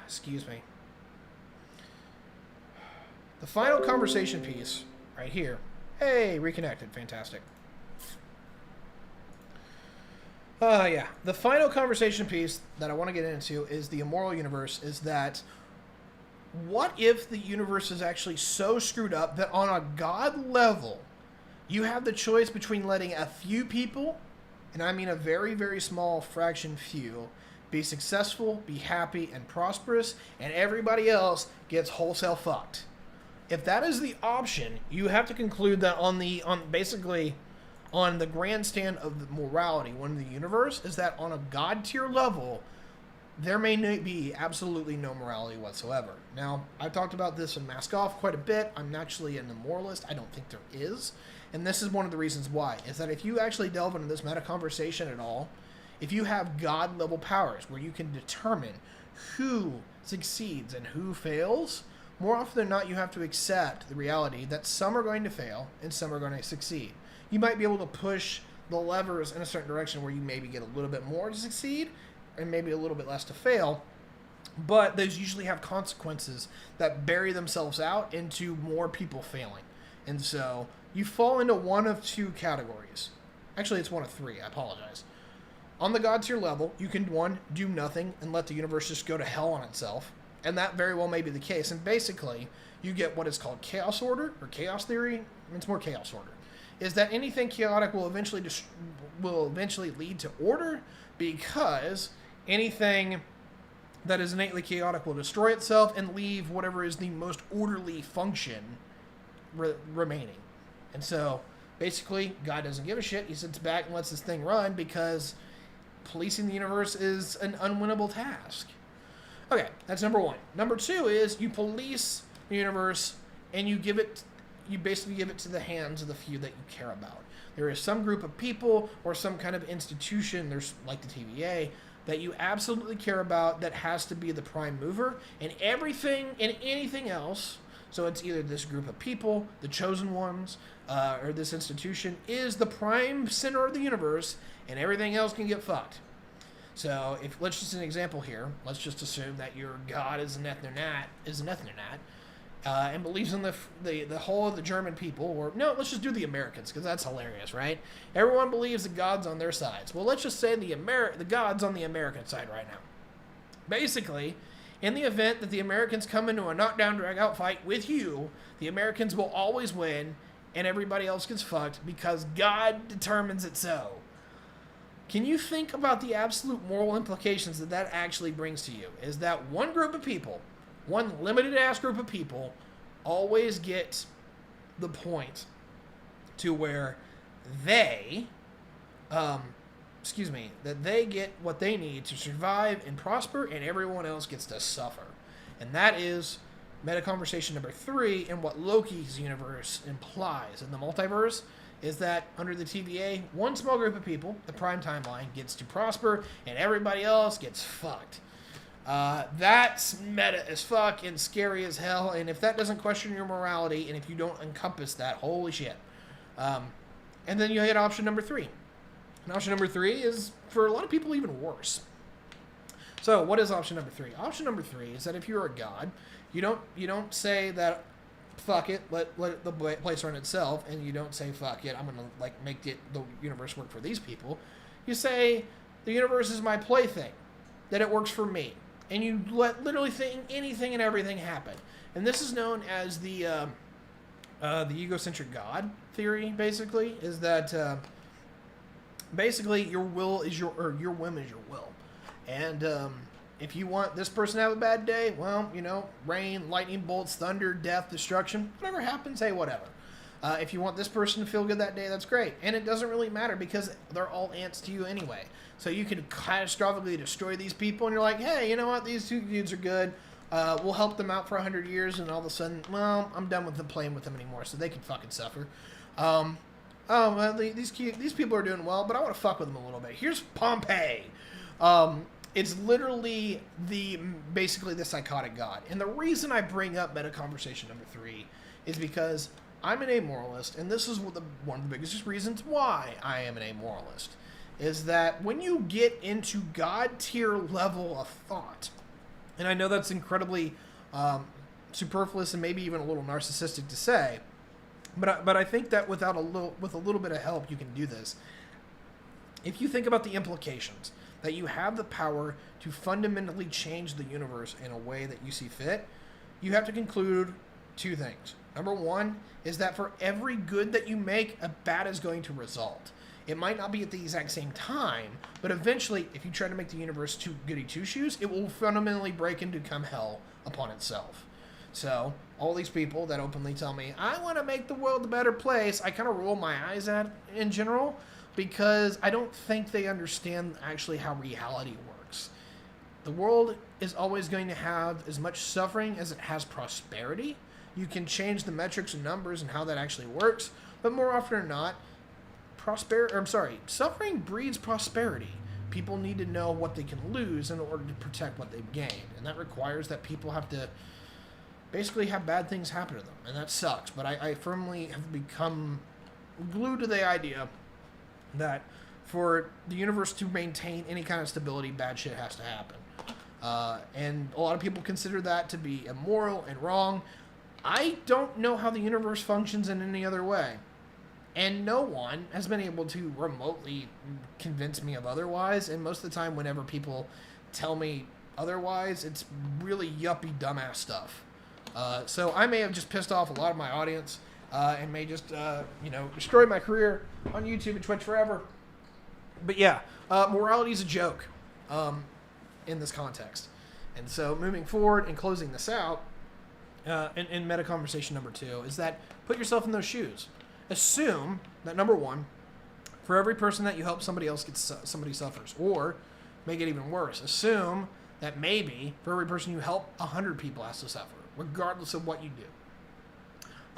excuse me, the final conversation piece, right here, hey, reconnected, fantastic. Yeah, the final conversation piece that I want to get into is the Immoral Universe, is that what if the universe is actually so screwed up that on a God level, you have the choice between letting a few people, and I mean a very, very small fraction few, be successful, be happy, and prosperous, and everybody else gets wholesale fucked. If that is the option, you have to conclude that on the grandstand of morality, one of the universe, is that on a God tier level, there may be absolutely no morality whatsoever. Now, I've talked about this in Mask Off quite a bit. I'm actually an immoralist. I don't think there is. And this is one of the reasons why, is that if you actually delve into this meta conversation at all, if you have God-level powers where you can determine who succeeds and who fails, more often than not, you have to accept the reality that some are going to fail and some are going to succeed. You might be able to push the levers in a certain direction where you maybe get a little bit more to succeed and maybe a little bit less to fail, but those usually have consequences that bury themselves out into more people failing. And so you fall into one of two categories. Actually, it's one of three. I apologize. On the God tier level, you can, one, do nothing and let the universe just go to hell on itself, and that very well may be the case. And basically, you get what is called chaos order, or chaos theory. It's more chaos order. Is that anything chaotic will eventually lead to order, because anything that is innately chaotic will destroy itself and leave whatever is the most orderly function remaining. And so, basically, God doesn't give a shit. He sits back and lets this thing run because policing the universe is an unwinnable task. Okay, that's number one. Number two is you police the universe and you basically give it to the hands of the few that you care about. There is some group of people or some kind of institution, there's like the TVA, that you absolutely care about that has to be the prime mover, and everything and anything else, so it's either this group of people, the chosen ones, or this institution, is the prime center of the universe, and everything else can get fucked. So if let's just an example here, let's just assume that your God is an ethnognat, and believes in the whole of the German people, or no, let's just do the Americans because that's hilarious, right? Everyone believes the God's on their sides. Well, let's just say the God's on the American side right now. Basically, in the event that the Americans come into a knockdown drag-out fight with you, the Americans will always win, and everybody else gets fucked because God determines it so. Can you think about the absolute moral implications that actually brings to you? Is that one group of people, one limited-ass group of people, always get the point to where they, that they get what they need to survive and prosper, and everyone else gets to suffer. And that is meta conversation number 3, and what Loki's universe implies in the multiverse is that under the TVA, one small group of people, the prime timeline, gets to prosper, and everybody else gets fucked. That's meta as fuck and scary as hell, and if that doesn't question your morality, and if you don't encompass that, holy shit. And then you hit option number 3. And option number 3 is, for a lot of people, even worse. So, what is option number 3? Option number 3 is that if you're a god, you don't say that, fuck it, let the place run itself, and you don't say, fuck it, I'm gonna make the universe work for these people. You say, the universe is my plaything, that it works for me. And you let literally anything and everything happen. And this is known as the Egocentric God Theory, basically, is that basically your whim is your will. And if you want this person to have a bad day, well, rain, lightning bolts, thunder, death, destruction, whatever happens, hey, whatever. If you want this person to feel good that day, that's great. And it doesn't really matter because they're all ants to you anyway. So you can catastrophically destroy these people, and you're like, hey, you know what? These two dudes are good. We'll help them out for 100 years, and all of a sudden, well, I'm done with them playing with them anymore, so they can fucking suffer. Well, these people are doing well, but I want to fuck with them a little bit. Here's Pompeii. It's literally basically the psychotic god. And the reason I bring up meta conversation number 3 is because I'm an amoralist, and this is one of the biggest reasons why I am an amoralist, is that when you get into god tier level of thought, and I know that's incredibly superfluous and maybe even a little narcissistic to say, but I think that with a little bit of help, you can do this. If you think about the implications, that you have the power to fundamentally change the universe in a way that you see fit, you have to conclude 2 things. Number 1 is that for every good that you make, a bad is going to result. It might not be at the exact same time, but eventually, if you try to make the universe too goody two-shoes, it will fundamentally break and become hell upon itself. So, all these people that openly tell me, I want to make the world a better place, I kind of roll my eyes at in general, because I don't think they understand actually how reality works. The world is always going to have as much suffering as it has prosperity. You can change the metrics and numbers and how that actually works, but more often than not, suffering breeds prosperity. People need to know what they can lose in order to protect what they've gained, and that requires that people have to basically have bad things happen to them, and that sucks. But I firmly have become glued to the idea that for the universe to maintain any kind of stability, bad shit has to happen. And a lot of people consider that to be immoral and wrong. I don't know how the universe functions in any other way. And no one has been able to remotely convince me of otherwise. And most of the time, whenever people tell me otherwise, it's really yuppie, dumbass stuff. So I may have just pissed off a lot of my audience and may just, destroy my career on YouTube and Twitch forever. But yeah, morality is a joke in this context. And so moving forward and closing this out, in meta conversation number 2, is that put yourself in those shoes. Assume that, number 1, for every person that you help, somebody suffers. Or, make it even worse, assume that maybe for every person you help, 100 people has to suffer, regardless of what you do.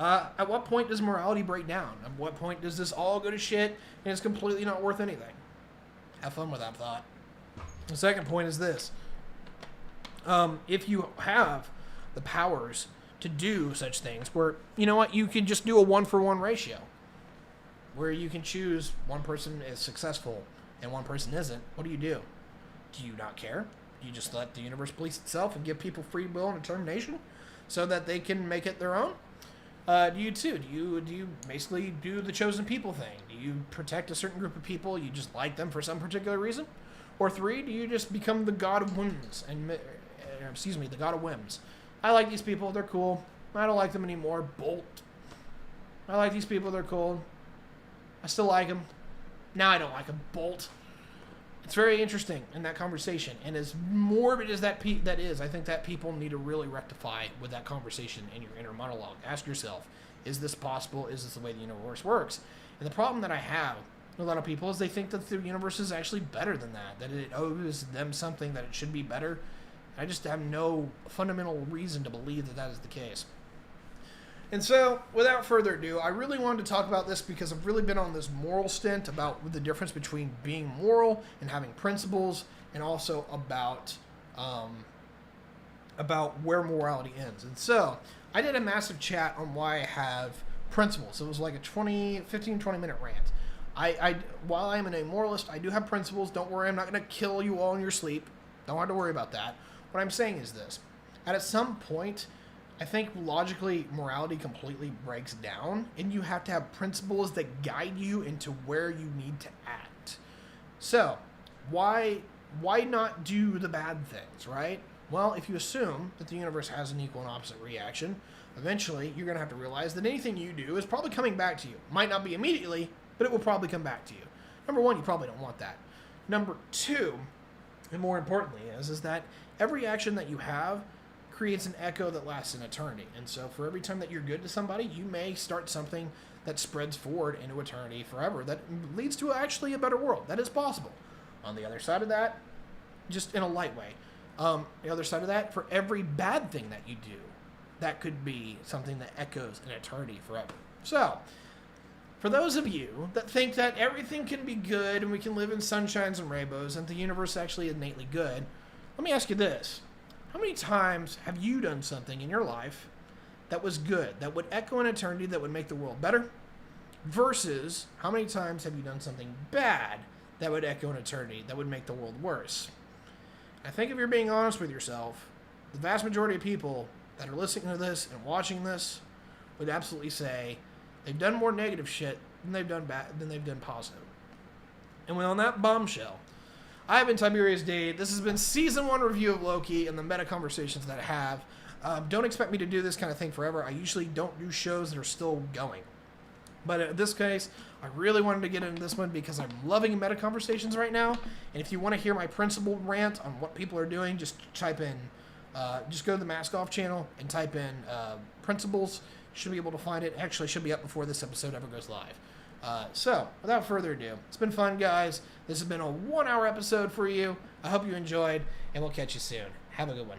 At what point does morality break down? At what point does this all go to shit and it's completely not worth anything? Have fun with that thought. The second point is this. If you have the powers to do such things where, you know what, you can just do a 1-for-1 ratio where you can choose one person is successful and one person isn't, what do? Do you not care? Do you just let the universe police itself and give people free will and determination so that they can make it their own? Do you too? Do you basically do the chosen people thing? Do you protect a certain group of people? You just like them for some particular reason? Or 3, do you just become the god of whims the god of whims? I like these people, they're cool. I don't like them anymore. Bolt. I like these people, they're cool. I still like them. Now I don't like them. Bolt. It's very interesting in that conversation, and as morbid as that is, I think that people need to really rectify with that conversation in your inner monologue. Ask yourself, is this possible? Is this the way the universe works? And the problem that I have with a lot of people is they think that the universe is actually better than that it owes them something, that it should be better. I just have no fundamental reason to believe that that is the case. And so, without further ado, I really wanted to talk about this because I've really been on this moral stint about the difference between being moral and having principles, and also about where morality ends. And so, I did a massive chat on why I have principles. It was like a 15-20 minute rant. While I am an amoralist, I do have principles. Don't worry, I'm not going to kill you all in your sleep. Don't have to worry about that. What I'm saying is this. At some point, I think logically morality completely breaks down, and you have to have principles that guide you into where you need to act. So, why not do the bad things, right? Well, if you assume that the universe has an equal and opposite reaction, eventually you're going to have to realize that anything you do is probably coming back to you. Might not be immediately, but it will probably come back to you. Number 1, you probably don't want that. Number 2, and more importantly, is that every action that you have creates an echo that lasts an eternity. And so for every time that you're good to somebody, you may start something that spreads forward into eternity forever that leads to actually a better world. That is possible. On the other side of that, just in a light way, the other side of that, for every bad thing that you do, that could be something that echoes an eternity forever. So, for those of you that think that everything can be good and we can live in sunshines and rainbows and the universe actually is innately good, let me ask you this. How many times have you done something in your life that was good, that would echo an eternity, that would make the world better? Versus, how many times have you done something bad that would echo an eternity, that would make the world worse? I think if you're being honest with yourself, the vast majority of people that are listening to this and watching this would absolutely say they've done more negative shit than they've done positive. And on that bombshell, I have been Tyberius D. This has been Season 1 review of Loki and the meta conversations that I have. Don't expect me to do this kind of thing forever. I usually don't do shows that are still going. But in this case, I really wanted to get into this one because I'm loving meta conversations right now. And if you want to hear my principled rant on what people are doing, just type in, just go to the Mask Off channel and type in principles. You should be able to find it. Actually, it should be up before this episode ever goes live. So, without further ado, it's been fun, guys. This has been a 1-hour episode for you. I hope you enjoyed, and we'll catch you soon. Have a good one.